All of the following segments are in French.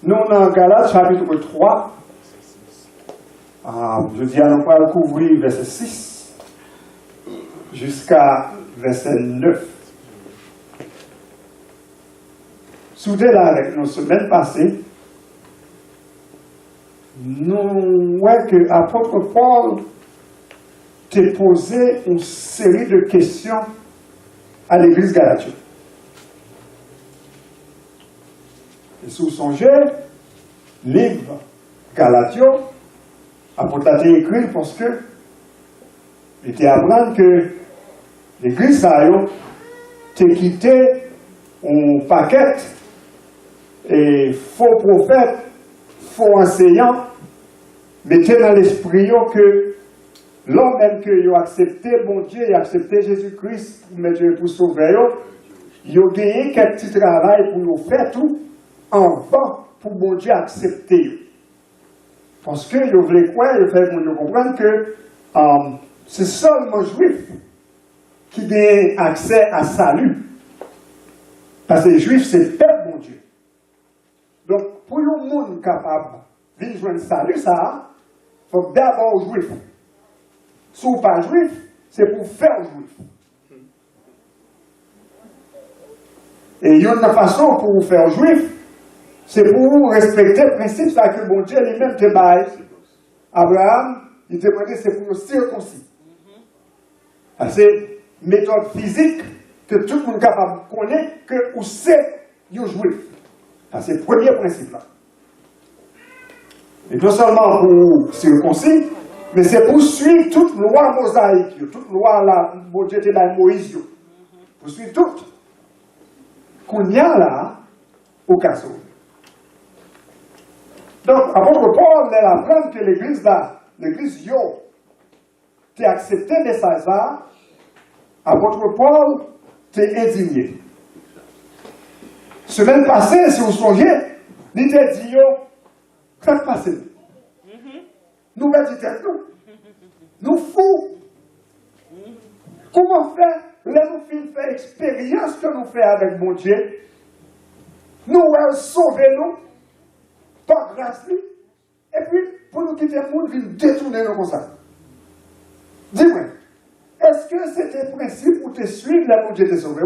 Nous, dans Galates, chapitre 3, je dis, on va couvrir verset 6 jusqu'à verset 9. Soudain, là, avec nos semaines passées, nous voyons que l'apôtre Paul t'a posé une série de questions à l'église galatienne. Et si vous songez, livre Galatio, apôtre a été écrit parce que il était apprendre que l'église a quitté un paquet et faux prophètes, faux enseignants, mettaient dans l'esprit que l'homme même que a accepté bon Dieu, il a accepté Jésus-Christ pour sauver, il a gagné quelques petits travail pour faire tout en bas pour bon Dieu accepter. Parce que il voulait quoi? Il fait pour nous comprendre que c'est seulement juif qui a accès à salut. Parce que les juifs, c'est peuple bon Dieu. Donc, pour le monde capable de joindre salut, ça, il faut d'abord juif. Si vous pas juif, c'est pour faire juif. Et il y a une façon pour vous faire juif, c'est pour vous respecter le principe ça que bon Dieu lui-même te baille. Abraham, il te demandait c'est pour le circoncis. C'est une méthode physique que tout le monde est capable de connaître que vous c'est un juif. C'est le premier principe là. Et non seulement pour circoncis, mais c'est pour suivre toute loi mosaïque, toute loi là, bon Dieu te baille Moïse. Pour suivre toute. Qu'on y a là, au cas où. Donc, apôtre Paul, elle apprend que l'église là, l'église yo, t'es accepté le message là, apôtre Paul, t'es indigné. Semaine passée, si vous songez, il t'a dit yo, qu'est-ce qui passe? Nous méditons, nous fous. Comment faire? Là, nous faisons expérience que nous faisons avec mon Dieu. Nous allons sauver nous. Par grâce, et puis, pour nous quitter le monde, nous détourner nous comme ça. Dis-moi, est-ce que c'était le principe pour te suivre là pour Dieu te sauver?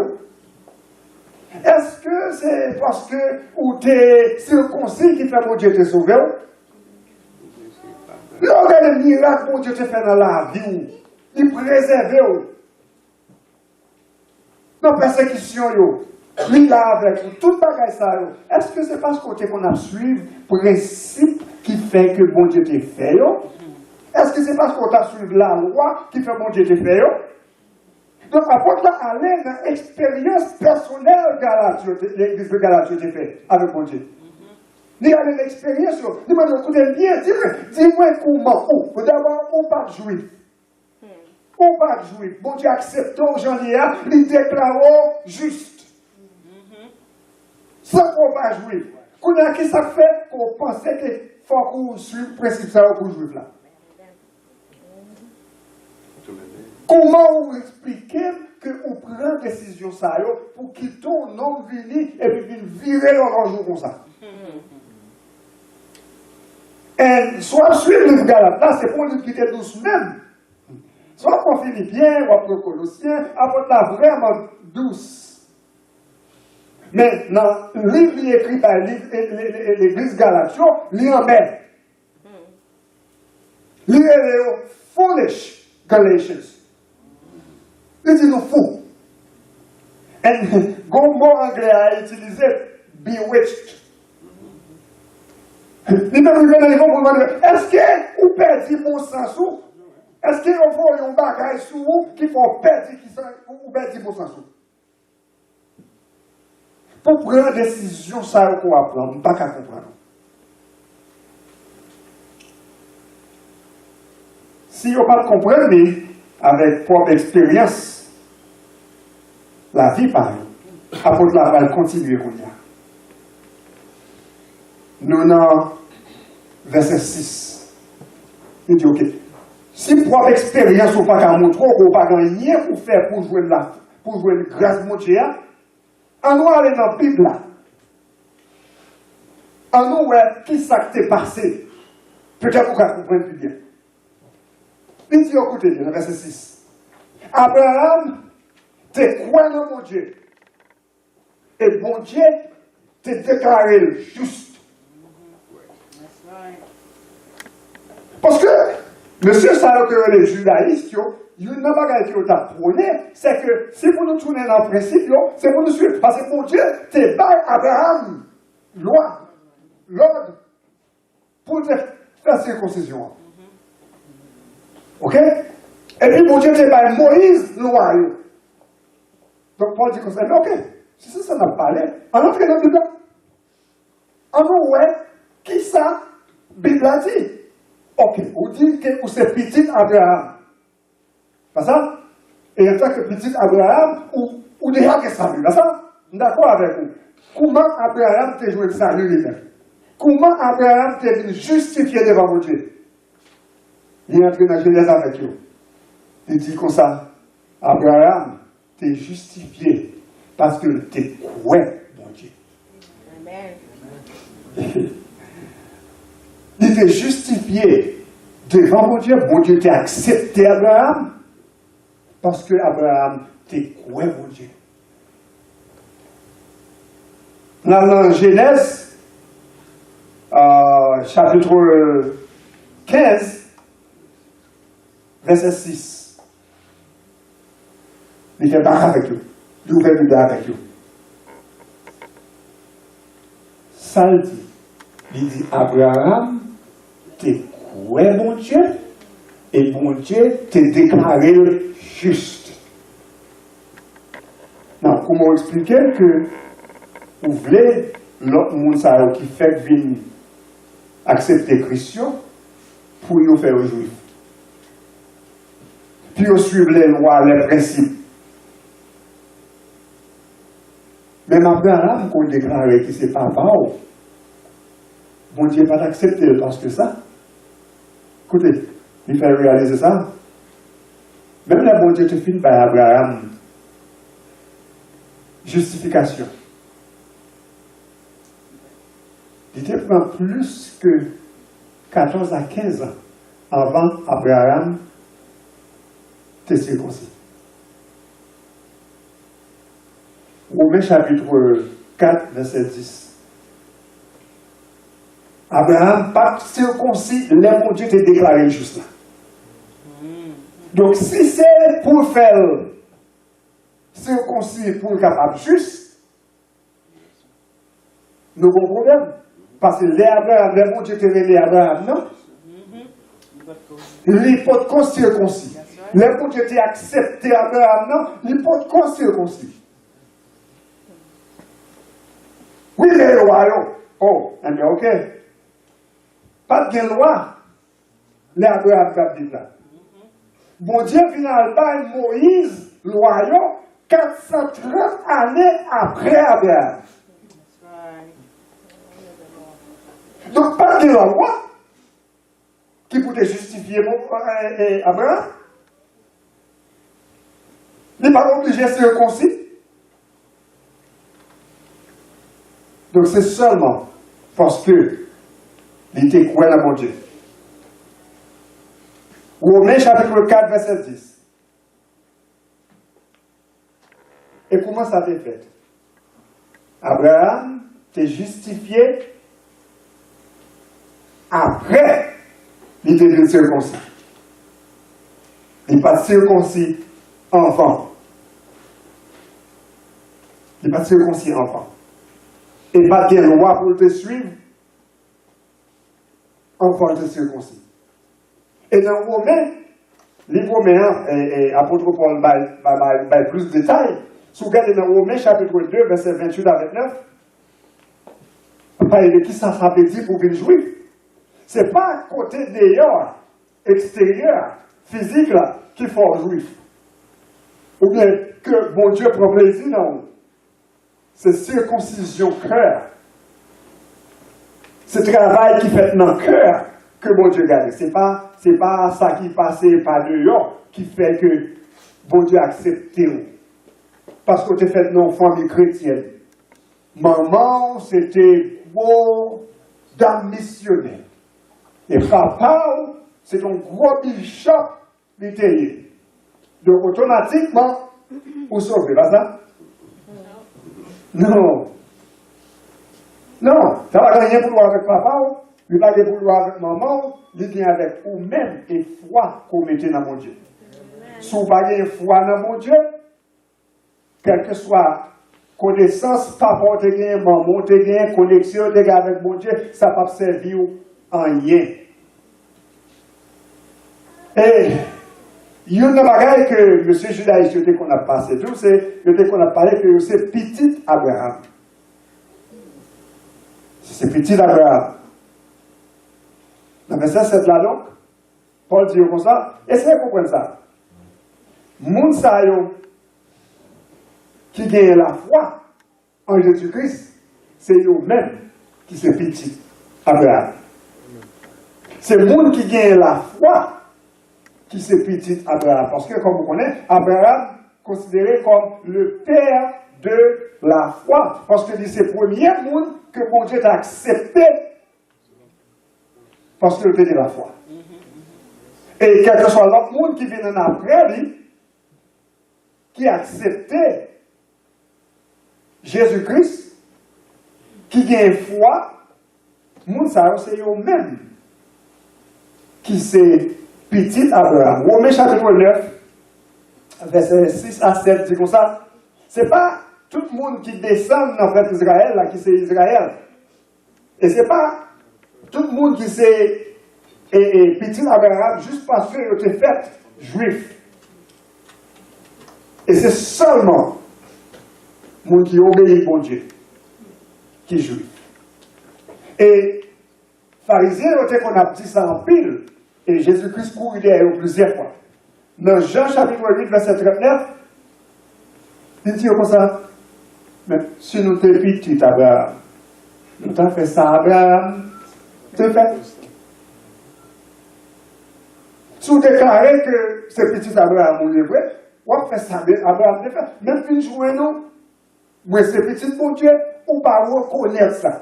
Est-ce que c'est parce que ou t'es circoncis qui fait pour Dieu te sauver? Regardez le miracle pour Dieu te fait dans la vie, il préserve. Dans la persécution, lui là avec tout le bagage ça. Est-ce que c'est parce qu'on a suivi le principe qui fait que bon Dieu te fait? Est-ce que c'est parce qu'on a suivi la loi qui fait que bon Dieu te fait? Donc, apôtre là, aller dans l'expérience personnelle de l'église de Galatio te fait avec bon Dieu. Il y a une expérience, il m'a dit, écoutez bien, dis-moi comment, où? D'abord, on pas juif. On pas juif. Bon Dieu accepte j'en ai un, il déclare juste. Sans qu'on pas juif. Qu'on a qui ça fait qu'on pensait qu'il faut qu'on suive le principe ça pour juif là. Comment vous expliquez qu'on prend décision ça pour quitter un homme vini et puis virer leur jour comme ça? Et soit suivre le Galate là, c'est pour nous quitter tous même. Soit qu'on finit bien, ou après Colossiens, après là vraiment douce. Mais dans le livre écrit par l'église Galatio, il en met. Il est foolish Galatians. Il dit nous fous. Et le mot anglais a utilisé bewitched. Il m'a dit est-ce que vous perdez mon sens ou? Est-ce qu'il y a un bagage sur vous qui font perdre ou perdre mon sens ou? Pour prendre une décision, ça qu'on va prendre, on ne pas qu'à comprendre. Si on ne pas comprendre, avec propre expérience, la vie pareille, apôtre la va continuer qu'on y a. Nous dans verset 6. Il dit, ok, si propre expérience, on ne pas qu'à montrer, on ne pas rien pour faire pour jouer la grâce de mon Dieu, on va aller dans la Bible là. En nous, qui ça t'est passé? Peut-être qu'on va comprendre plus bien. Il dit, écoutez, le verset 6. Abraham, t'es quoi dans mon Dieu? Et bon Dieu, t'es déclaré juste. Parce que, monsieur Salvatore, les judaïstes, il y a une bagaille qui a prôné, c'est que si vous nous tournez dans le principe, c'est pour nous suivre. Parce que mon Dieu, t'es bas Abraham, loi, l'ordre, pour faire circoncision. Ok? Et puis mon Dieu, t'es bas Moïse, loi. Donc Paul dit comme ça, mais ok, si ça n'a pas l'air, on entre dans le dedans. On nous, qui ça, Bible a dit? Ok, vous dites que c'est petit Abraham. Pas ça? Et en tant que petit Abraham, ou déjà que ça veut, pas ça? D'accord avec vous. Comment Abraham t'a joué le salut lui-même? Comment Abraham t'a été justifié devant mon Dieu? Il est entré dans Genèse avec vous. Il dit comme ça, Abraham t'es justifié parce que t'es quoi, mon Dieu? Amen. Il t'est justifié devant mon Dieu t'a accepté Abraham, parce que Abraham t'es quoi, mon Dieu? Dans Genèse, chapitre 15, verset 6, il fait barre avec eux, il ouvre le barre avec eux. Ça le dit. Il dit, Abraham, t'es quoi, mon Dieu? Et mon Dieu t'est déclaré juste. Non, comment expliquer que vous voulez l'autre monde qui fait venir accepter Christ pour nous faire juifs? Puis on suit les lois, les principes. Même Abraham, qu'on déclare que c'est papa, bon Dieu va t'accepter parce que ça. Écoutez, il fait réaliser ça. Même là, bon Dieu te filme par Abraham. Justification. Il te prend plus que 14 à 15 ans avant Abraham te circoncis. Romains chapitre 4, verset 10. Abraham, pas circoncis, le bon Dieu t'a déclaré juste là. Donc, si c'est pour faire circoncis pour le capable juste, nous avons un problème. Parce que le bon Dieu t'a révélé Abraham, non? Il n'est pas de circoncis. Le bon Dieu t'a accepté Abraham, non? Il n'est pas de circoncis. Oui, les lois, oh, mais ok. Pas de loi, les Abraham a dit là. Bon Dieu, finalement, Moïse, loi, 430 années après Abraham. Donc, pas de la loi qui pouvait justifier Abraham. Il n'est pas obligé de se circoncis. Donc, c'est seulement parce que il était quoi à mon Dieu. Romains chapitre 4, verset 10. Et comment ça t'est fait? Abraham t'est justifié après il était circoncis. Il n'est pas circoncis enfant. Il n'est pas circoncis enfant. Et pas de loi pour te suivre. Enfant de circoncis. Et dans Romains, livre Romains, et apôtre Paul va plus de détails. Si vous regardez dans Romains chapitre 2, verset 28 à 29, il qui ça veut dire pour qu'il juif? Ce n'est pas côté d'ailleurs, extérieur, physique là, qui faut juif. Ou bien que bon Dieu prend plaisir, non. C'est circoncision cœur. C'est travail qui fait dans le cœur que bon Dieu garde. Ce n'est pas ça qui passe par dehors qui fait que bon Dieu accepte. Parce que tu es fait dans une famille chrétienne. Maman, c'était beau, d'un missionnaire. Et papa, c'est un gros bishop littéraire. Donc, automatiquement, vous sauvez, pas ça? Non. Non, ça va gagner pour voir avec papa, il va gagner pour voir avec maman, il vient avec vous-même et foi qu'on mette dans mon Dieu. Si vous n'avez pas de foi dans mon Dieu, quelle que soit connaissance, papa te gagne, maman te gagne, connexion te gagne avec mon Dieu, ça ne va pas servir en rien. Et il y a une bagaille que M. Judaïs, qu'on a passé tout, c'est qu'on a parlé que c'est petit Abraham. C'est petit Abraham. Dans le verset 7 là donc, Paul dit comme ça, essayez de comprendre ça. Moun sa yo qui gagne la foi en Jésus-Christ, c'est eux-mêmes qui sont petits Abraham. C'est moun qui gagne la foi qui sont petits Abraham. Parce que, comme vous connaissez, Abraham considéré comme le père de la foi. Parce que c'est le premier monde que mon Dieu a accepté parce qu'il était de la foi. Et quel que soit l'autre monde qui vient après lui, qui a accepté Jésus-Christ, qui a une foi, monde ça c'est eux-mêmes qui c'est petit Abraham. Romains chapitre 9, verset 6 à 7, dit comme ça, c'est pas tout le monde qui descend dans le peuple d'Israël, là, qui c'est Israël. Et c'est pas tout le monde qui c'est petit Abraham juste parce qu'il était fait juif. Et c'est seulement le monde qui obéit au Dieu qui est juif. Et pharisiens, qu'on a dit ça en pile, et Jésus-Christ courait derrière plusieurs fois. Dans Jean chapitre 8, verset 39, il dit comme ça, mais si nous t'es petit, Abraham, nous t'avons fait ça, Abraham, t'es fait. Si vous déclarez que c'est petit Abraham, on est vrai, on fait ça, Abraham, t'es fait. Même si nous jouons, nous, mais c'est petit pour Dieu, ou pas reconnaître ça.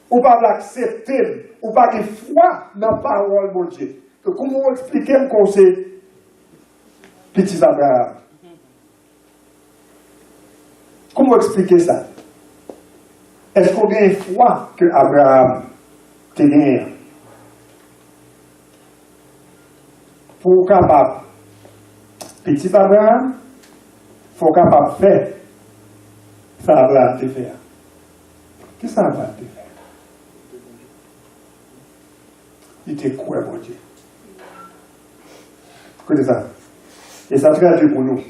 Ou pas l'accepter, ou pas de foi dans la parole de Dieu. Comment vous expliquez que c'est petit Abraham? Comment expliquer ça? Est-ce qu'on a une foi que Abraham tenait? Pour capable, petit Abraham, il faut capable de faire ça Abraham te fait. Qu'est-ce que ça Abraham te fait? Il te croit, mon Dieu. Écoutez ça. Et ça traduit pour nous.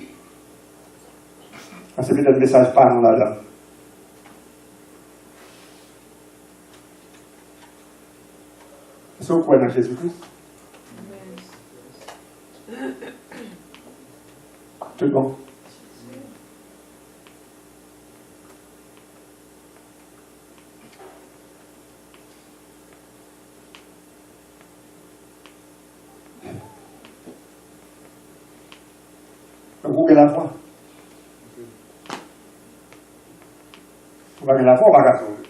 C'est peut-être un message par nous là-dedans. Est-ce que vous croyez dans Jésus-Christ? Tout bon? Vous avez la foi. Vous avez la foi, on va la sauver.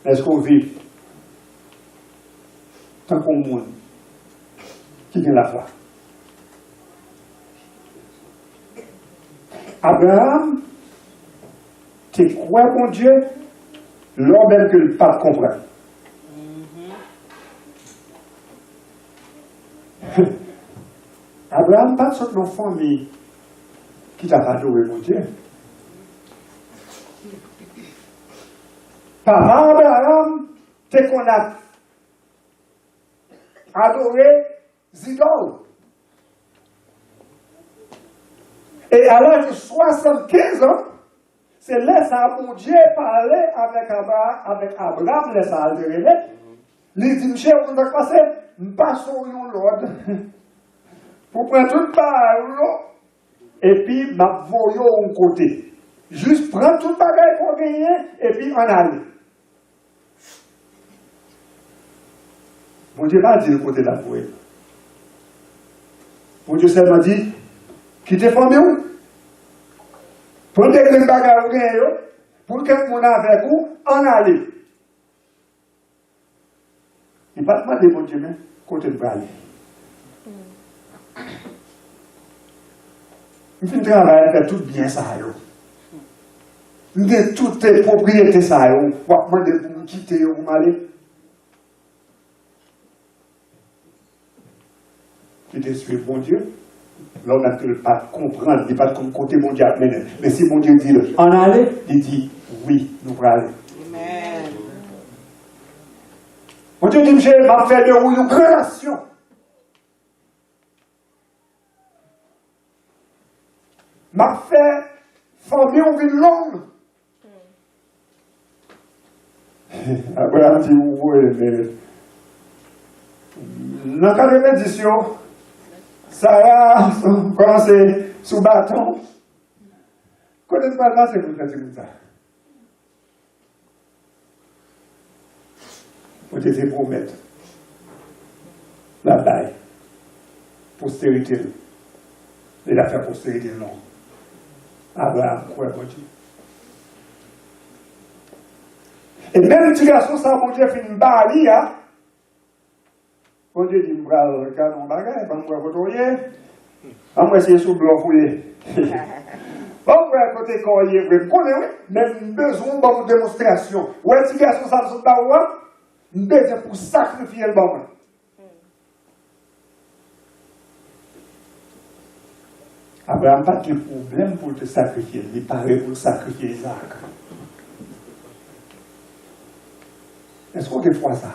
Est-ce qu'on vit tant qu'on monde qui a la foi? Abraham, tu crois en Dieu, l'homme même que le pape comprend. Abraham, pas de nos famille qui t'a pas adoré mon Dieu. Papa Abraham, c'est qu'on a adoré Zidol. Et à l'âge de 75 ans, c'est là mon Dieu parlait avec Abraham, laisse à altérer. Il dit, Michel, on a passé, nous passons l'ordre. Pour prendre toute parole, et puis, ma voyons au côté. Juste prendre toute bagaille qu'on gagne, et puis en aller. Mon Dieu va dire le côté de la foi. Mon Dieu seulement dit, quittez famille où? Pour des grands bagages, pour que mon avec vous, en aller. Il ne va pas demander, mon Dieu, mais côté de aller. Il fait un travail, fait tout bien ça. Il a toutes les propriétés ça. Il va demander pour vous quitter, vous m'allez. Il te suit, mon Dieu. Là, on n'a pas comprendre, il n'est pas comme côté mon Dieu. Mais si mon Dieu dit en aller, il dit oui, nous allons aller. Amen. Mon Dieu dit, je vais faire de vous une relation. M'a fait former une langue. Abraham dit, oui, mais dans le cas de l'édition, Sarah commence sous bâton. Connaissez pas là, c'est pour faire comme ça. Vous devez promettre la baille, postérité, et la faire postérité, non. Abraham, quoi, mon Dieu. Et même l'utilisation, ça, mon Dieu, fait une barrière, hein. Mon Dieu dit, m'bral le canon bagay, pas m'bral photoyer, pas m'bral essayer sous blanc fouillé. Pas m'bral côté corrier, vous connaissez, même besoin de démonstration. Ou l'utilisation, ça, c'est pas ou besoin pour sacrifier le bon. Abraham n'a pas de problème pour te sacrifier, il paraît pour sacrifier Isaac. Est-ce qu'on te fait ça?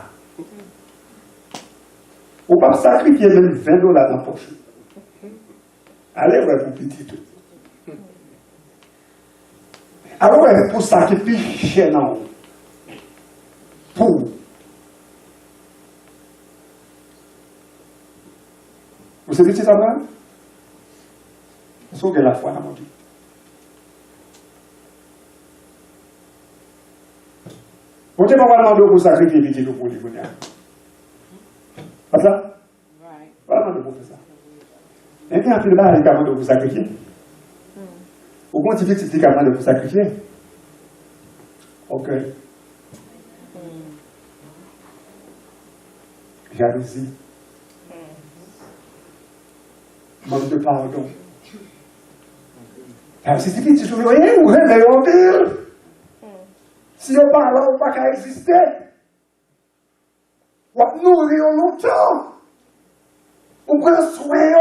On va sacrifier même $20 dans la poche. Allez, ouais, pour petit tout. Alors, ouais, pour sacrifier, non. Pour. Vous savez ce que c'est, Abraham? Est-ce qu'on a la foi dans mon Dieu? Vous ne pouvez pas demander pour sacrifier petit tout pour lui. Pas ça? Pas demander pour faire ça. Et puis, en plus de ça, il y a demandé pour sacrifier. Au moins, tu fais que tu as demandé pour sacrifier. Ok. Jalousie. Manque de pardon. Si tu dis, tu ne rien, ou rien, mais on dit. Si on parle, on ne peut pas exister. On va nourrir longtemps. On prend soin.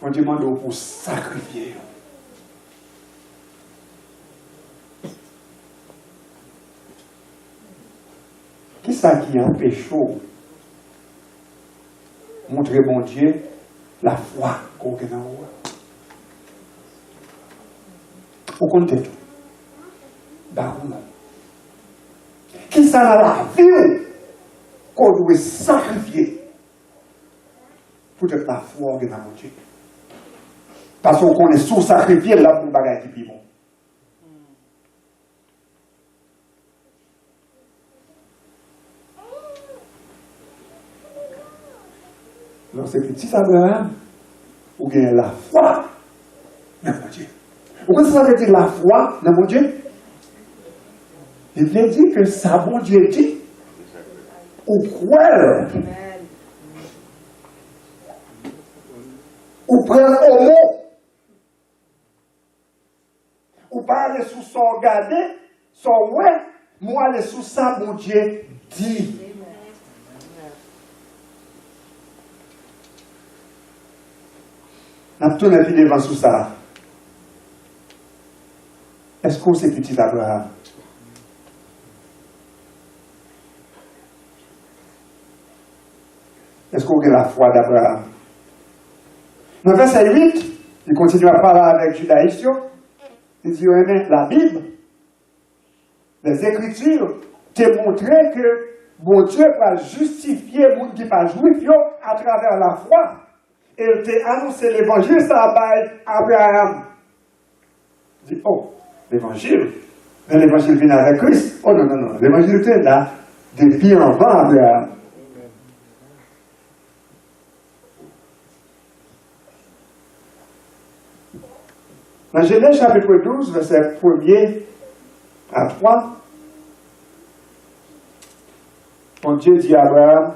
On demande pour sacrifier. Qui ça qui empêche montrer mon Dieu la foi qu'on a dans nous? Au compte tout. Qui ça dans la vie qu'on doit sacrifier pour être la foi qu'on a dans mon Dieu? Parce qu'on est sous-sacrifié là pour bagaille qui est bon. Donc c'est petit Abraham, ou bien la foi dans mon Dieu. Pourquoi ça veut dire la foi dans mon Dieu? Il veut dire que ça, bon Dieu dit, ou croire, ou prendre au mot, ou pas aller sous son regarder, son ouais, moi aller sous ça, mon Dieu dit. On a tout vu devant sous ça. Est-ce qu'on sait petit Abraham? Est-ce qu'on a la foi d'Abraham? Dans le verset 8, il continue à parler avec judaïsme. Il dit, la Bible, les Écritures, démontraient que bon Dieu va justifier les gens qui ne sont pas juifs à travers la foi. Et il t'a annoncé l'évangile, ça va Abraham. Il dit, oh, l'évangile, mais l'évangile vient avec Christ. Oh non, non, non, l'évangile était là depuis avant Abraham. Dans Genèse chapitre 12, verset 1er à 3, mon Dieu dit à Abraham,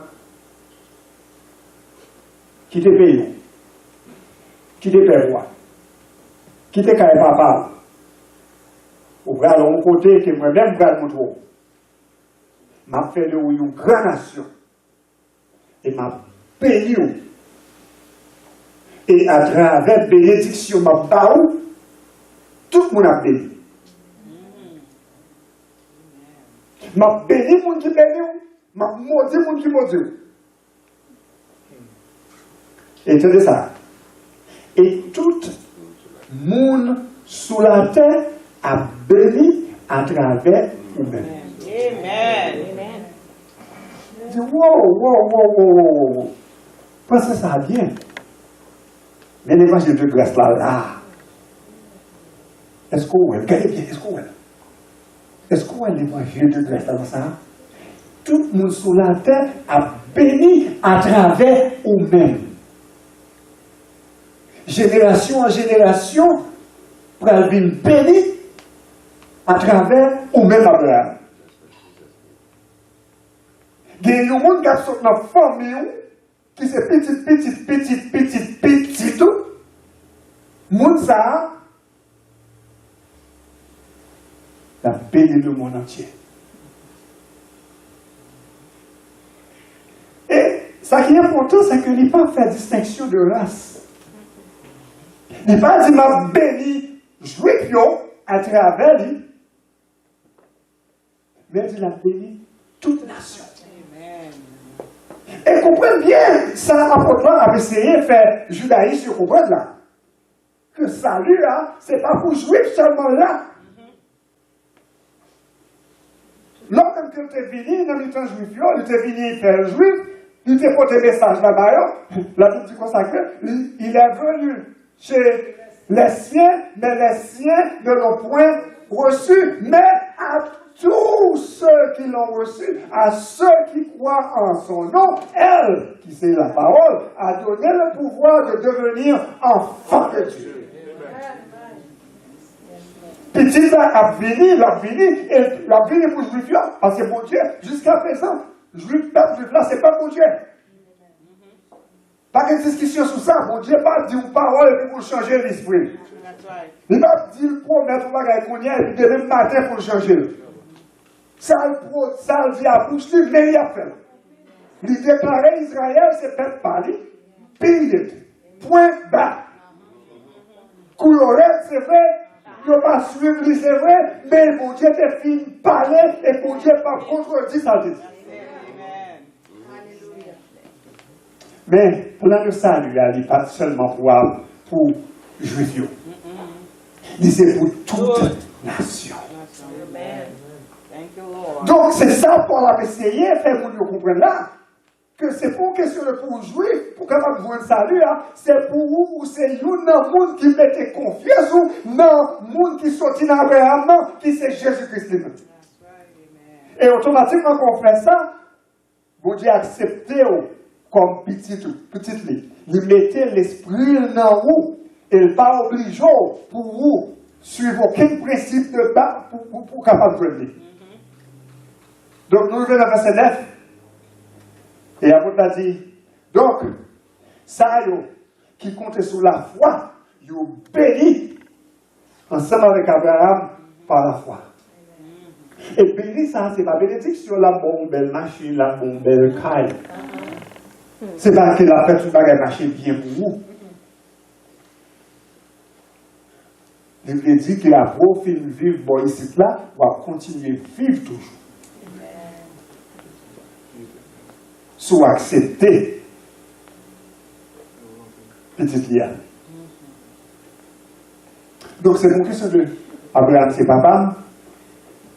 quitte pays, quitte père, quitte papa, ou bras l'autre côté que moi-même bras mon trou, m'a fait de vous une grande nation et m'a béni. Et à travers bénédiction, m'a baou, tout le monde a béni. M'a béni le monde qui béni, m'a maudit le monde qui maudit. Et tenez ça. Et tout le monde sous la terre a béni à travers vous-même. Amen. Je dis, wow. Pensez ça bien. Mais l'évangile de grâce là. Est-ce qu'on voit? Regardez bien, est-ce qu'on voit? Est-ce qu'on voit l'évangile de grâce là dans ça? Tout le monde sur la terre a béni à travers vous-même. Génération en génération, pour aller béni à travers vous-même, Abraham. Il y a des gens qui sont dans la famille, qui sont petits, tout. Moun ça, la béni le monde entier. Et ce qui est important, c'est qu'il n'y a pas fait distinction de race. Il n'y a pas dit m'a béni juif à travers lui, mais il a béni toute nation. Et comprenez bien, ça apôtre a essayé de faire judaïsme, comprendre là. Que salut là, c'est pas pour juifs seulement là. Lorsque tu es venu dans le temps juif, il était venu faire juif, il t'a porté un message là-bas, la Bible dit consacré, il est venu chez les siens, mais les siens ne l'ont point reçu, mais à tous ceux qui l'ont reçu, à ceux qui croient en son nom, elle, qui c'est la parole, a donné le pouvoir de devenir enfant de Dieu. Petit a venu pour juif, parce que mon Dieu, jusqu'à présent, juif, peuple juif là, c'est pas mon Dieu. Pas de discussion sur ça, mon Dieu pas dit une parole et puis pour changer l'esprit. Il va dire promettre pour bagaille qu'on y a et puis demain matin pour changer. Ça le dit à bouche, mais il a fait. Il déclarait Israël, c'est peuple parlé, pays, point bas. Coulorette, c'est vrai, il ne pas suivre, c'est vrai, mais mon Dieu te fin parler et mon Dieu pas contredit ça dit. Mais pendant le salut, il n'est pas seulement pour juifs, il c'est pour toute nation. Donc c'est ça pour la essayé, faire pour nous comprendre là, que c'est pour question de pour juifs, pour capable voir le salut, c'est pour vous, c'est vous dans le monde qui mettez confiance, ou dans le monde qui sortit d'Abraham, qui c'est Jésus-Christ. Et automatiquement qu'on fait ça, vous Dieu acceptez comme petite lit. Il mettait l'esprit dans vous, et il pas obligé pour vous suivre aucun principe de bas pour capable de venir. Donc, nous venons à verset 9. Et l'apôtre a dit, donc, ça, qui compte sur la foi, vous béni ensemble avec Abraham par la foi. Et béni, ça, c'est pas bénédiction, la bonne belle machine, la bonne belle caille. C'est pas que la fête, une machine bien pour vous. Il veut dire que la profil vivre bon ici là, va continuer à vivre toujours. Soit accepté, petite Lia. Donc c'est pour question de Abraham, c'est papa.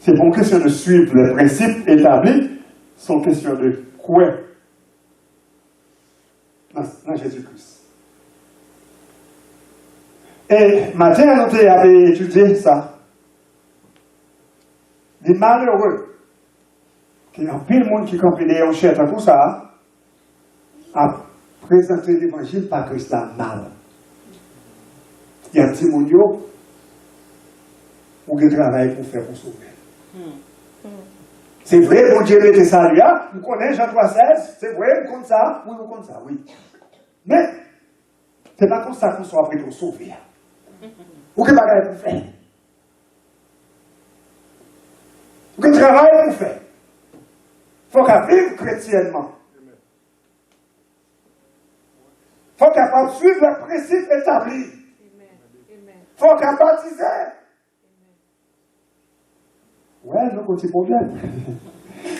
C'est pour question de suivre les principes établis. C'est une question de quoi dans Jésus-Christ. Et matin, nous avons étudié ça. Les malheureux, qu'il y a un peu de monde qui comprend en chèque tout ça, a présenté l'évangile par Christ là mal. Il y a un petit monde ou que travail pour faire pour sauver. C'est vrai, bon Dieu était salué, vous connaissez Jean 3,16, c'est vrai, vous connaissez ça, oui, vous connaissez ça, oui. Mais, c'est pas comme ça qu'on soit après pour sauver. Ou que travail pour faire. Ou que travail pour faire. Il faut qu'à vivre chrétiennement. Il faut qu'à suivre le principe établi. Il faut qu'à baptiser. Ouais, nous avons un petit problème.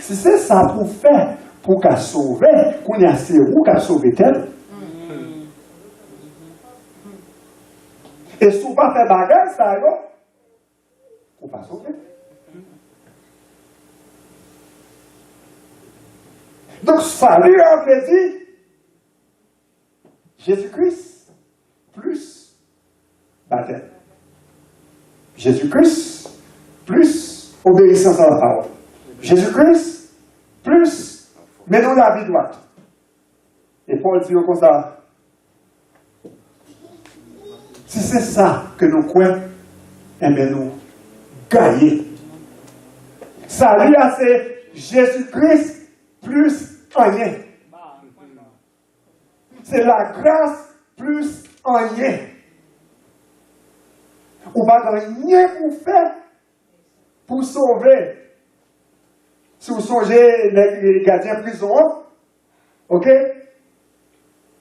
Si c'est ça pour faire, pour qu'à sauver, qu'on y a assez où qu'à sauver tel. Et si on pas fait bagage, ça y est, on ne pas sauver. Donc, salut en fait dit Jésus-Christ plus baptême. Jésus-Christ plus obéissance à la parole. Jésus-Christ plus menons la vie droite. Et Paul dit comme ça. Si c'est ça que nous croyons, eh bien nous gagnons. Salut c'est Jésus-Christ plus rien. C'est la grâce plus rien. On va rien pour faire pour sauver. Si vous songez les gardiens de prison, ok?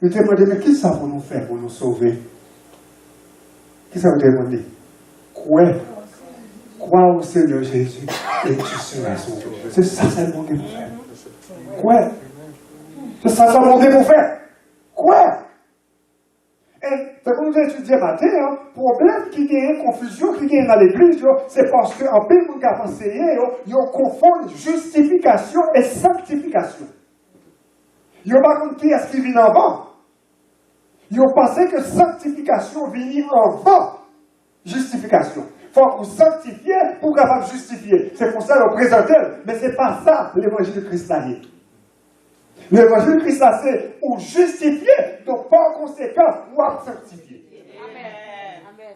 Vous te demandez, mais qu'est-ce que ça pour nous faire, pour nous sauver? Qu'est-ce que ça veut demander? Crois au Seigneur Jésus et tu seras sauvé. C'est ça seulement qu'il faut faire. Quoi? C'est ça seulement qu'il faut faire. Quoi? Et c'est comme nous étudions matin, le problème qui gagne, confusion qui gagne dans l'église, c'est parce qu'en peu de monde qui a enseigné, ils confondent justification et sanctification. Ils n'ont pas compris qui est-ce qui vient avant. Ils ont pensé que sanctification vient avant justification. Il faut que vous sanctifiez pour capable de justifier. C'est pour ça qu'on présente, mais ce n'est pas ça l'évangile de Christ là. L'évangile de Christ là, c'est ou justifier, donc par conséquent, ou à sanctifier. Amen.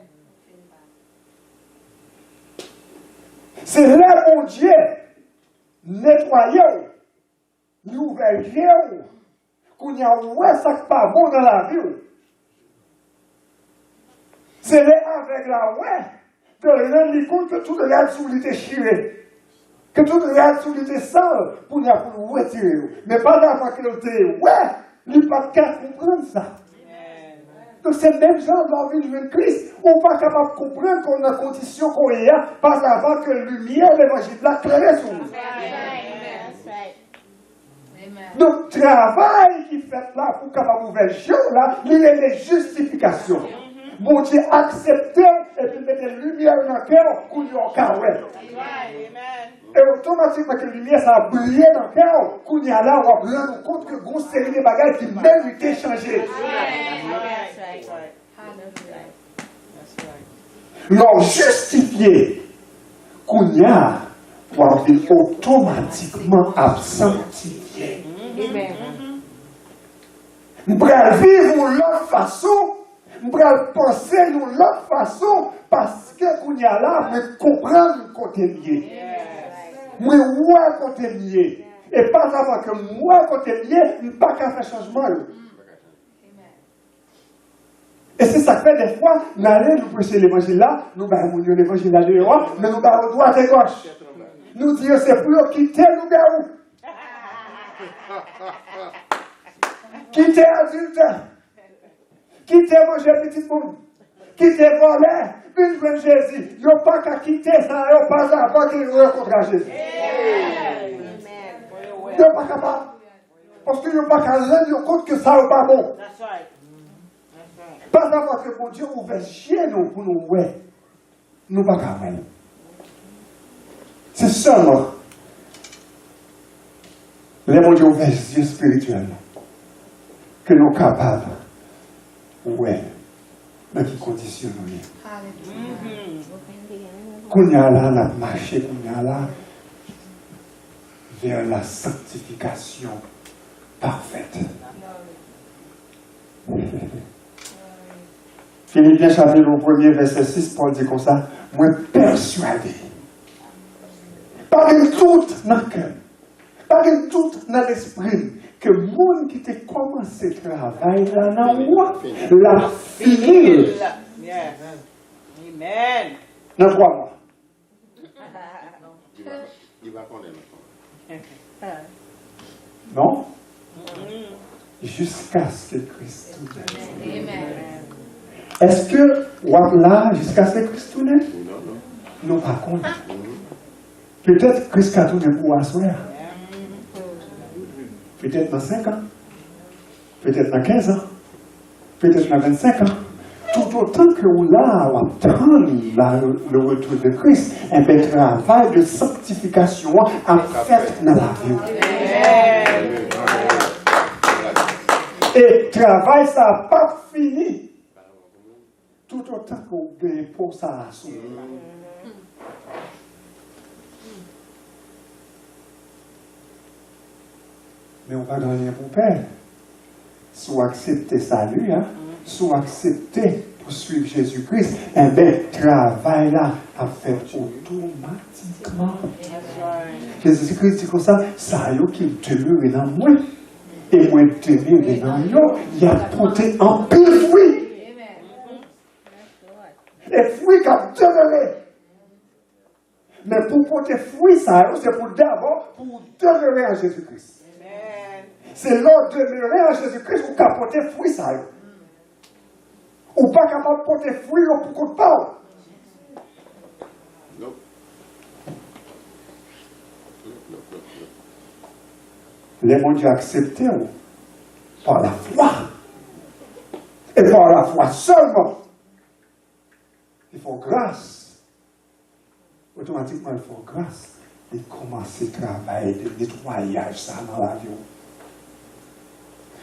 C'est là, mon Dieu, nettoyer, l'ouvrir, qu'on y a ouais, ça qui pas bon dans la vie. C'est là avec la ouais, de rendre compte que tout le reste sous l'été chiré. Que tout le reste sous l'été sale pour nous retirer. Mais pas d'avant qu'il était ouais, il n'est pas capable de comprendre ça. Donc c'est même genre dans la vie de Christ. On n'est pas capable de comprendre qu'on a condition qu'on est là, pas avant que la lumière de l'évangile la claire sur nous. Donc, travail qui fait là pour capable ouvrir le jour là, il y a des justifications. Bon Dieu accepte et puis mettre la lumière dans le cœur qu'on y a carré. Et automatiquement que la lumière ça a brillé dans le cœur, qu'on y a là, on va rendre compte que bon série de bagages qui méritent de changer. Non, justifié qu'on y a, on va automatiquement absentifié. Nous pourrons vivre de l'autre façon, nous pourrons penser de l'autre façon, parce que qu'on y a là, nous comprenons le côté lié. Nous ouais côté lié. Et pas avant que moi côté lié, nous ne pas qu'à faire changement. Et c'est ça que fait des fois, nous allons nous prêcher l'évangile là, nous allons l'évangile là dehors, mais nous allons droite et gauche. Nous disons c'est pour quitter nous où? Quitter adulte, quitter manger petit monde, quitter voler, une bonne Jésus. Ils n'ont pas qu'à quitter ça, ils n'ont pas avant qu'ils rencontrent Jésus. Ils n'ont pas capable. Parce qu'ils n'ont pas qu'à rendre compte que ça n'est pas bon. Pas avant que mon Dieu ouvre chez nous pour nous voir. Nous ne pas capables. C'est seulement les mon Dieu ouvre les yeux spirituellement que nous sommes capables. Ouais. Dans quelles conditions nous sommes. Qu'on y a là, on a marché, qu'on y a là, vers la sanctification parfaite. Philippiens chapitre 1er, verset 6, Paul dit comme ça, moi persuadé. Pas de doute dans le cœur. Pas de doute dans l'esprit. Que le monde qui t'a commencé le travail là, l'a fini. Amen. Dans 3 mois. Il va connaître. Non? Jusqu'à ce que Christ nous donne. Est-ce que, là, jusqu'à ce que Christ nous donne? Non, pas contre. Peut-être Christ a tourné pour asseoir. Peut-être dans 5 ans. Peut-être dans 15 ans. Peut-être dans 25 ans. Tout autant que vous là, on attend le retour de Christ, un bel travail de sanctification à faire dans la vie. Et travail, ça n'a pas fini. Tout autant que vous gagnez pour ça à soulever. Mais on va gagner pour père. Soit accepter salut, hein, soit accepter pour suivre Jésus-Christ, un bel travail là à faire automatiquement. Jésus-Christ dit comme ça, ça y est qui demeure dans moi, et moi demeure dans lui, il a porté en pile fruit. Les fruits qui ont demeuré. Mais pour porter fruit, ça c'est pour d'abord pour demeurer en Jésus-Christ. C'est l'ordre de demeurer en Jésus-Christ ou qu'à porter fruit, ça. Ou pas capable de porter fruit ou pour qu'on parle. Non. Les gens ont accepté par la foi. Et par la foi seulement. Il faut grâce. Automatiquement, il faut grâce. Et commencer le travail de nettoyage ça dans la vie.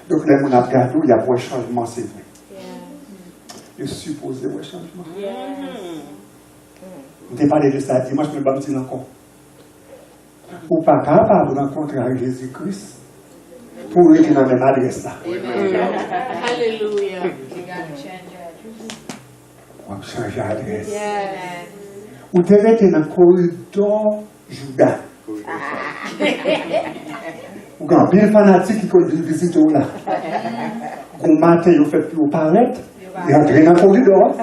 Donc, les gens ont regardé, il y a un changement, c'est vrai. Je suppose un changement. On t'a parlé de ça dimanche, mais je ne vais pas encore. Ou pas capable de rencontrer Jésus-Christ pour être dans la même adresse là. Alléluia. On va changer d'adresse. Ou tu es dans le corridor Judas. Ou quand bien fanatique qui peut visiter là. Au matin, il fait plus paraître. Il entre dans le corridor.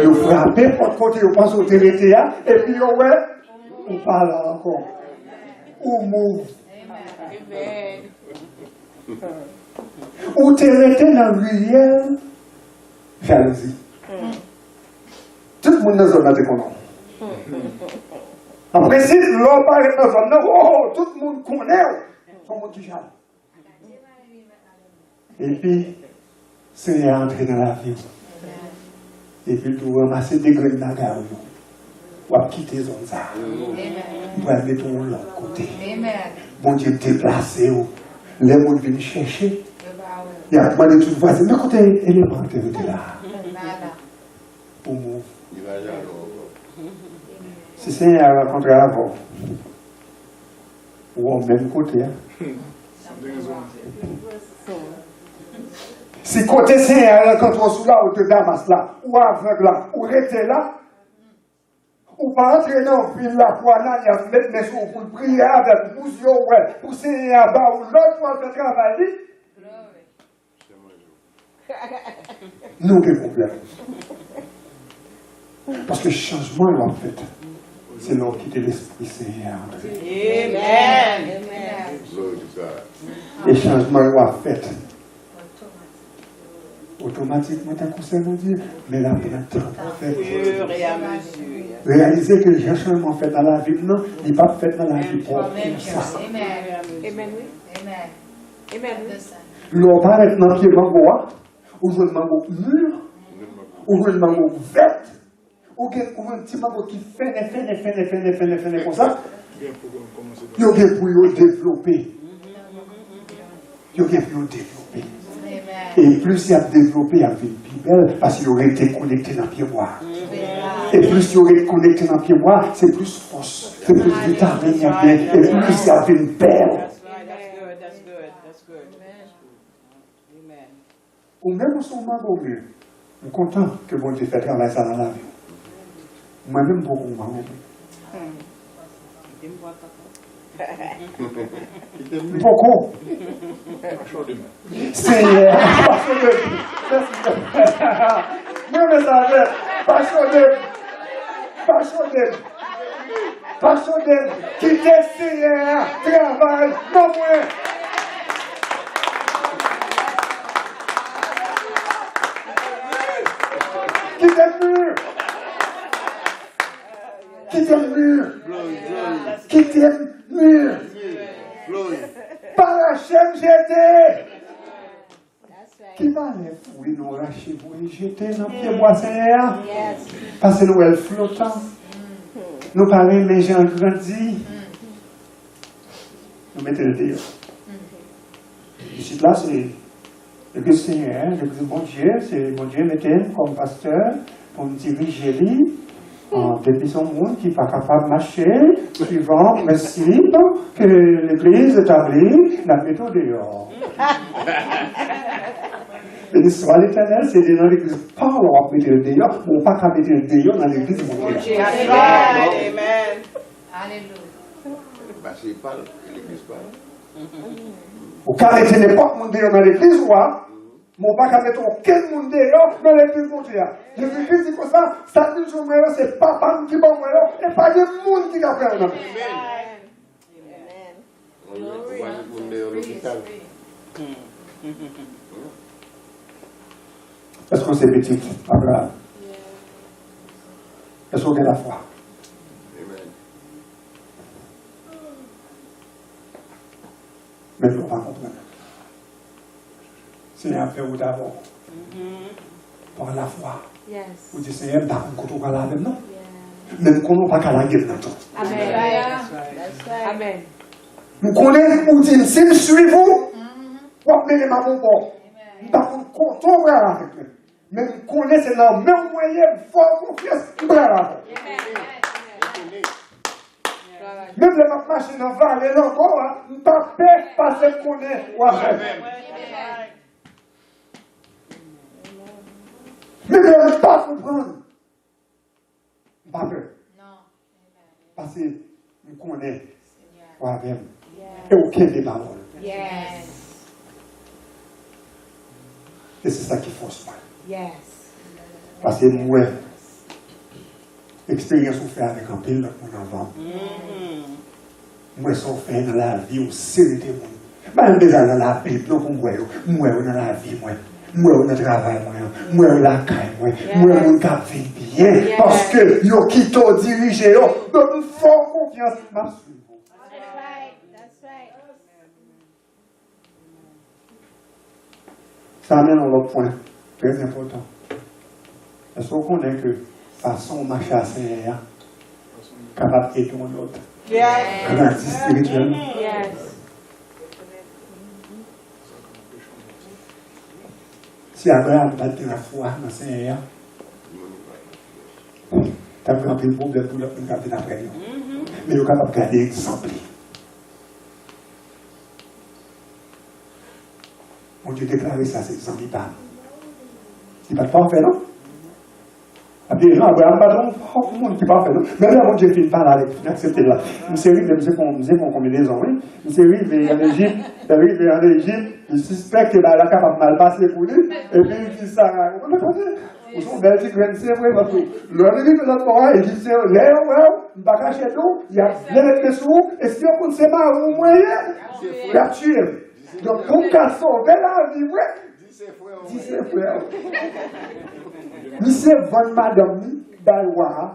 Il frappe pour côté, il passe au TVTA. Et puis, on parle encore. Ou move. Ou tu es dans le réel jalousie. Tout le monde dans la zone là, connu. En principe, l'homme parle dans la zone là, oh, tout le monde connaît. Son monde qui jaloux. Et puis, c'est entrer dans la vie. Et puis, tu ramasser des graines dans la gare. Ou à quitter les zones là. Tu vas mettre de l'autre côté. Bon Dieu, déplacer. Les gens viennent chercher. Il y a pas de tout voisin. Mais quand elle est rentrée là. Pour moi. Si c'est un rencontre avant. Ou au même côté. Si côté c'est un rencontre sous là, ou de Damas là, ou aveugle là, ou rester là, ou pas entrer dans le ville là, pour aller mettre mes sous, pour prier avec vous, pour signer à bas, ou l'autre pour faire travailler. Nous, des problèmes. Parce que le changement, en fait, c'est l'homme qui est l'Esprit Seigneur. Amen. Et le changement, en fait, automatiquement, tu as conseillé de dire, mais là, il y a temps pour faire. Réaliser que le changement fait dans la vie, non, il n'est pas fait dans la vie pour ça. Amen. L'on va maintenant pied mango, ou je le mango mûr, ou je le mango vert, ou un petit mango qui fait comme ça. Il y a pour développer. Il y a pour développer. Et plus il y a développé, il y a une plus belle, parce qu'il aurait été connecté dans le pied-bois. Et plus il aurait été connecté dans le pied-bois, c'est plus force, c'est plus vitamine, et plus il y a une belle. Ou même son mango mieux. Je suis content que bon Dieu fait travailler ça dans la vie. Moi-même, beaucoup de moi. Beaucoup. C'est. Moi, mais ça veut. Passionnel. Qui t'essaye, travail, non moins. Qui t'aime mieux. Par la chaîne j'étais. Qui va les fouiller nous lâcher vous et jeter dans le pied bois Seigneur? Parce que nous elle flottant. Nous parlons les gens grandis. Nous mettons le dehors. Ici là c'est le Seigneur, le bon Dieu, c'est bon Dieu mettez comme pasteur pour nous diriger lui. Depuis son monde qui n'est pas capable de marcher, suivant le principe que l'Église établit, la méthode dehors. L'histoire de l'Éternel, c'est dans l'Église, pas on va mettre le dehors, mais on ne pas mettre le dehors dans l'Église. Amen. Parce qu'il parle, l'Église parle. Au cas où il n'y a pas de dehors dans l'Église, mais on ne peut pas mettre aucun monde dehors dans l'Église. Jésus-Christ dit comme ça, ça dit que c'est papa qui va mourir, et pas de monde qui va faire. Amen. On va mettre l'hôpital. Est-ce qu'on c'est petit, Abraham? Est-ce qu'on a la foi? Amen. Mais il ne faut pas comprendre. Seigneur, fait où d'abord? Par la foi. Vous dites, Seigneur, d'accord, quand on va la même, non? Même quand on va pas la gueule dans tout. Amen. Nous connaissons, vous dites, si je suis vous, vous appelez ma bon bord. Nous avons contrôle avec lui. Mais nous connaissons dans le même moyen, fort confiance, nous avons. Même les machines dans la vallée, encore, nous ne pas peur parce qu'on connaît. Mais nous ne pas comprendre. Pas peur. Parce que nous connaissons. Et aucun débat. Et c'est ça qui force moi. Parce que moi, l'expérience qu'on fait avec un pile, mon enfant. Moi, ça fait dans la vie au série de monde. Même déjà dans la Bible, non pour moi, dans la vie, moi dans le travail, moi dans la caille, moi mon cap vit bien. Parce que yo qui t'ont dirigé, yo, donne fort confiance, m'a suivi. Ça amène à l'autre point, très important. Est-ce qu'on connaît que façon marcher à Seigneur, capable d'aider l'autre? Grandi spirituellement. Si Abraham n'a pas la foi dans le Seigneur, tu as pris un peu de problème pour le garder après. Mais il est capable de garder l'exemple. Mon Dieu déclaré ça, c'est sans pas. Il n'est pas parfait, non? Abraham pas trop, le monde qui est parfait, non? Mais là, mon Dieu fait parler avec, accepter là. Une série de musiques pour combinaison, oui. Une série en Égypte, il suspecte qu'il est capable de mal passer pour lui, et puis il dit ça. Ils sont belles, c'est vrai, parce que l'homme est venu dans le Coran, il dit, c'est l'air, il va cacher tout, il y a plein de sous, et si on ne sait pas où moyen, il a tué. Donc, pour qu'à sauver la vie, dis ses frères. Ni c'est votre madame, d'Alwa,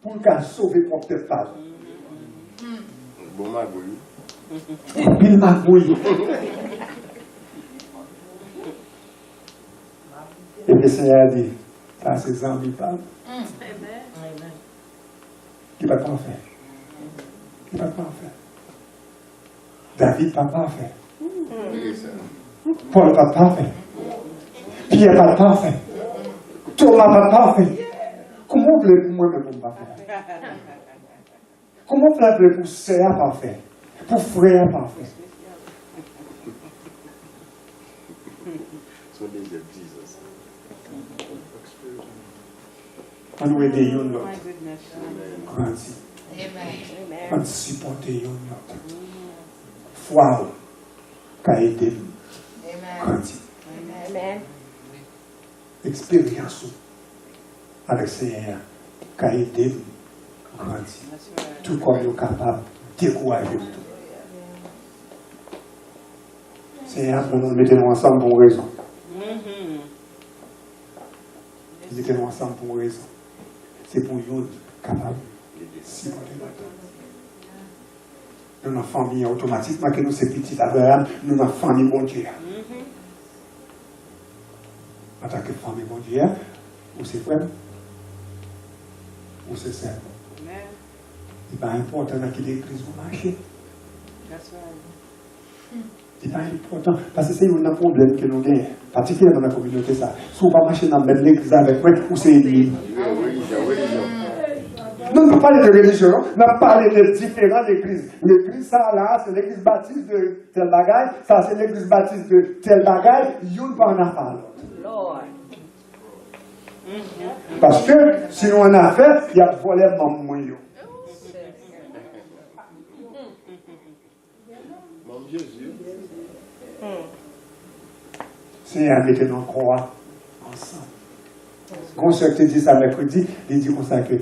pour qu'à sauver propre femme. Bon magouille. Il magouille. Et le Seigneur a dit, ça c'est Zambi pas. Il va pas en faire. Il va pas en faire. David va pas faire. Paul va pas faire. Pierre va pas faire. Thomas va pas faire. Comment vous voulez pour moi-même pour pas faire? Comment vous voulez pour sœur pas faire? Pour frère pas faire? So they get Jesus. On nous aider l'autre. My goodness. Grandit. Amen. On supporter l'autre. Foi qui a aidé nous. Amen. Grandit. Amen. Expérience avec Seigneur qui a aidé nous. Grandit. That's right. Tout comme nous capable de décourager tout. Seigneur, nous nous mettons ensemble pour une raison. Nous mettons ensemble pour une raison. C'est pour nous capable de supporter notre. Nous, notre famille, automatiquement, que nous, c'est petit Abraham, nous, notre famille, bon Dieu. En tant que famille, bon Dieu, ou c'est frère, ou c'est sœur. Amen. Il n'est pas important dans quelle église vous marchez. That's right. Ce n'est pas important. Parce que c'est un problème que nous avons, particulièrement dans la communauté. Ça. Si vous ne marchez pas dans la même église avec moi, ou c'est l'église. Nous ne parlons pas de religion, nous parlons de différentes églises. L'église, ça là, c'est l'église baptiste de tel bagaille, ça c'est l'église baptiste de tel bagaille, il pas en affaire. Lord. Parce que si nous en affaire, il y a volé mon moyen. Mon Jésus. Seigneur, mettez-nous en croix ensemble. Quand je te dis ça mercredi, il dit comme ça que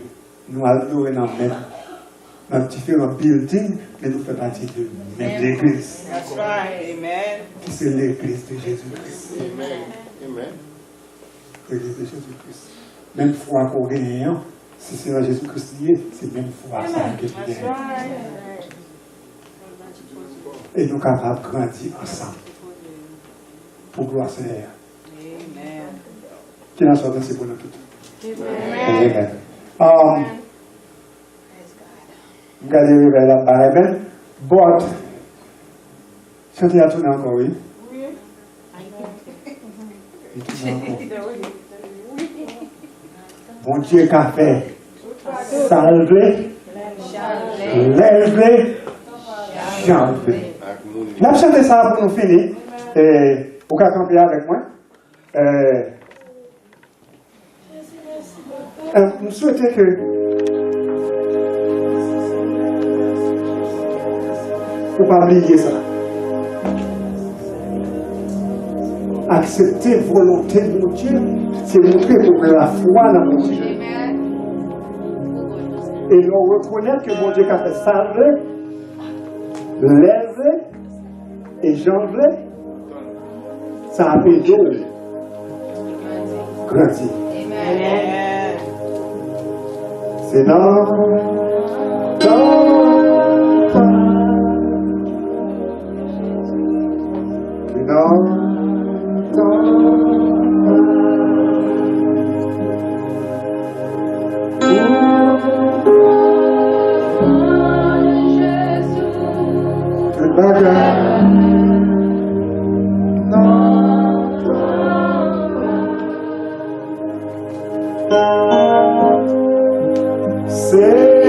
nous allons dans différents buildings, mais nous faisons partie de même l'église. That's right. Amen. Qui c'est l'église de Jésus-Christ. Amen. Amen. L'église de Jésus-Christ. Même foi qu'on gagne, si c'est dans Jésus-Christ lié, c'est même foi ça que tu That's gagnes. right. Et nous sommes capables de grandir ensemble. Pour gloire Seigneur. Amen. Qui n'a sorti, c'est pour nous tous. Amen. Amen. Regardez là-bas, amen. But, chantez à tourner encore, oui. Il tourne encore. Bon Dieu qu'a fait salver, lever, chanter. Nous avons chanté ça pour nous finir. Vous pouvez camper avec moi. Nous souhaitons que il ne faut pas oublier ça. Accepter la volonté de mon Dieu, c'est montrer qu'on a la foi dans mon Dieu. Et nous reconnaître que mon Dieu a fait salver, lever et jambler, ça a fait d'eau. Grandir. Amen. C'est dans Seigneur,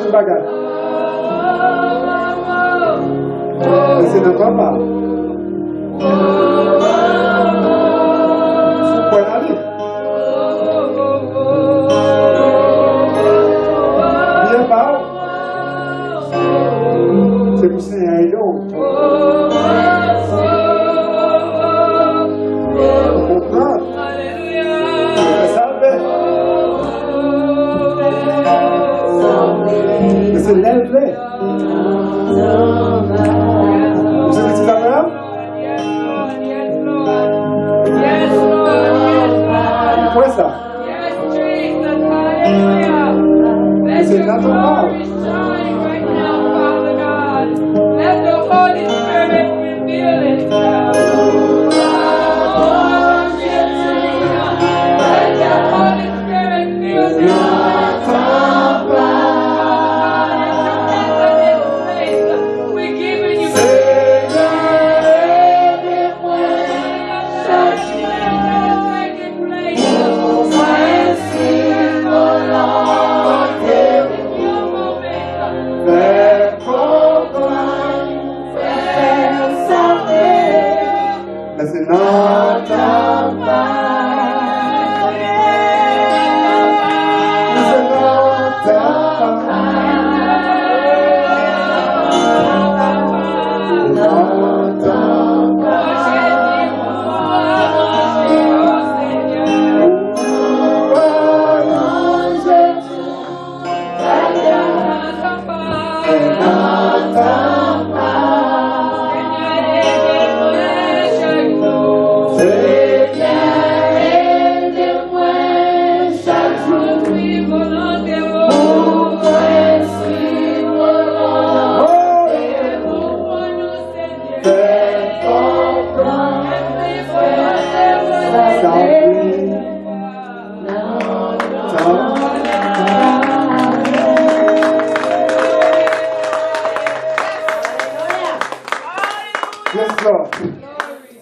tout bagage. Mais c'est notre pas. Sous quoi aller? Bien pas. C'est pour ça qu'il y a un autre. Vous comprenez? Vous savez? Mais c'est l'élève. Vous savez ce que ça veut? Pourquoi ça? C'est naturel. Let the Holy Spirit reveal itself. Let the Holy Spirit reveal itself. We're giving you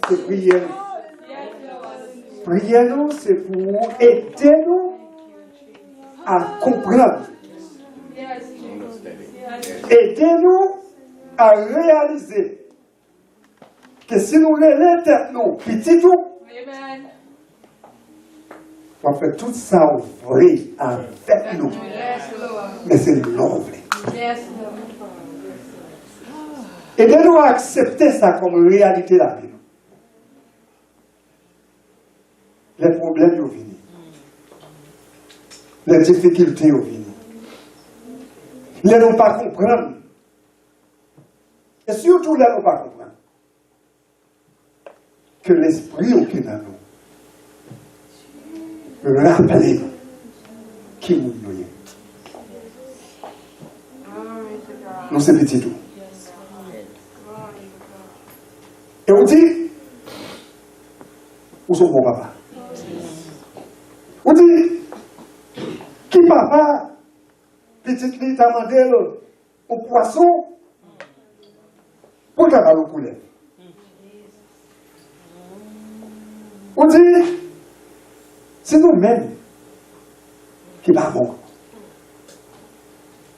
C'est prière. Prière, c'est pour aider nous à comprendre. Aidez-nous à réaliser que si nous relèvons tête nous, petit tout, on va faire tout ça vrai avec nous. Mais c'est l'envers. Aidez-nous à accepter ça comme réalité de la vie. Les problèmes sont venus. Les difficultés sont venues. Les ne pas comprendre. Et surtout, les ne pas comprendre. Que l'esprit qui est dans nous rappelle qui nous sommes. Nous sommes petits tout. Et on dit, où sont mon papa? On dit, qui papa, petit fille t'a demandé au poisson, pour qu'elle va le poulet. On dit, c'est nous-mêmes qui l'avons.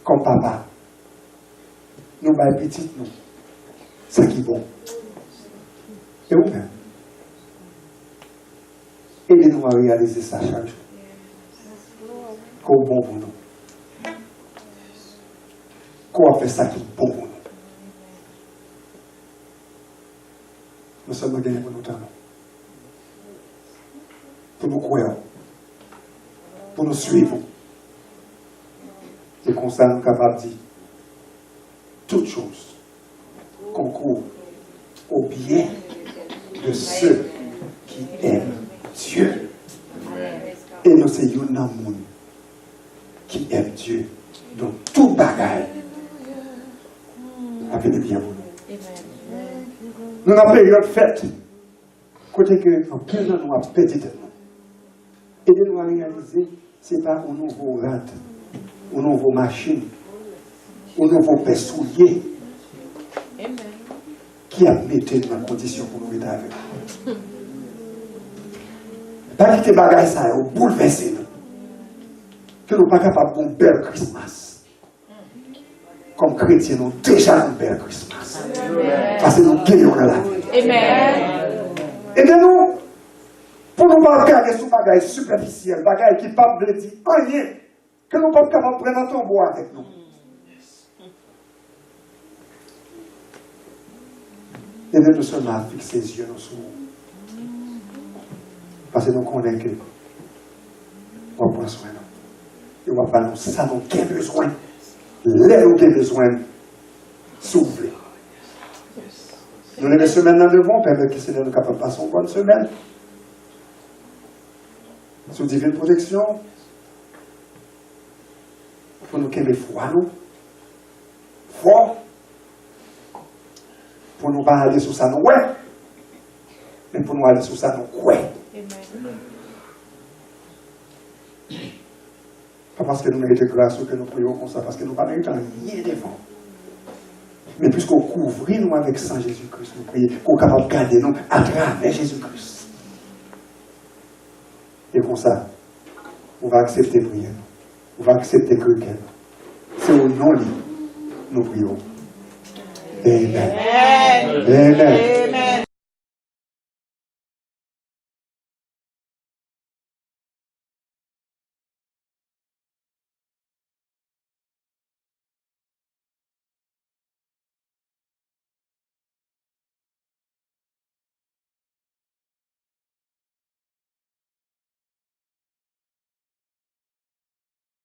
Comme papa, nous sommes petits, nous. C'est qui est bon. Et vous-même. Aidez-nous à réaliser ça chaque jour. Qu'on est bon pour nous. Qu'on va faire ça qui est bon pour nous. Nous sommes gagnés pour nous temps. Pour nous croire. Pour nous suivre. Et comme ça, nous sommes capables de dire toutes choses concourent au bien de ceux qui aiment Dieu. Et nous sommes un monde qui aime Dieu. Donc tout bagaille a fait des biens pour nous. Nous avons une période faite. Côté que en plus nous avons petit de nous. Aidez-nous à réaliser, ce n'est pas un nouveau rente, une nouvelle machine, un nouveau pain soulier qui a mis dans la condition pour nous être avec nous. Pas quitter bagaille ça, ou bouleverser nous. Que nous ne sommes pas capables de faire un bel Christmas. comme chrétiens, nous déjà un bel Christmas. Parce que nous gagnons dans la vie. Amen. Aidez-nous pour nous pas regarder sur bagaille superficielle, bagaille qui ne pas veut dire rien, que nous ne sommes pas capables de prendre un tombeau avec nous. Aidez-nous seulement à fixer les yeux sur nous. Parce que nous connaissons que on va prendre soin de nous. Et on va pas nous, ça nous a besoin. L'aide nous a besoin. S'ouvrir. Nous les semaines dans devant, permettre que le Seigneur nous capable de passer une bonne semaine. Sous divine protection. Pour nous qu'aimer foi, nous. Fort. Pour nous pas aller sur ça, nous, ouais. Mais pour nous aller sur ça, nous, ouais. Pas parce que nous méritons grâce ou que nous prions comme ça, parce que nous ne méritons rien devant. Mais puisqu'on couvre nous avec sang Jésus-Christ, nous prions qu'on est capable de garder nous à travers Jésus-Christ. Et comme ça, on va accepter prier. On va accepter que c'est au nom de nous prions. Amen. Amen.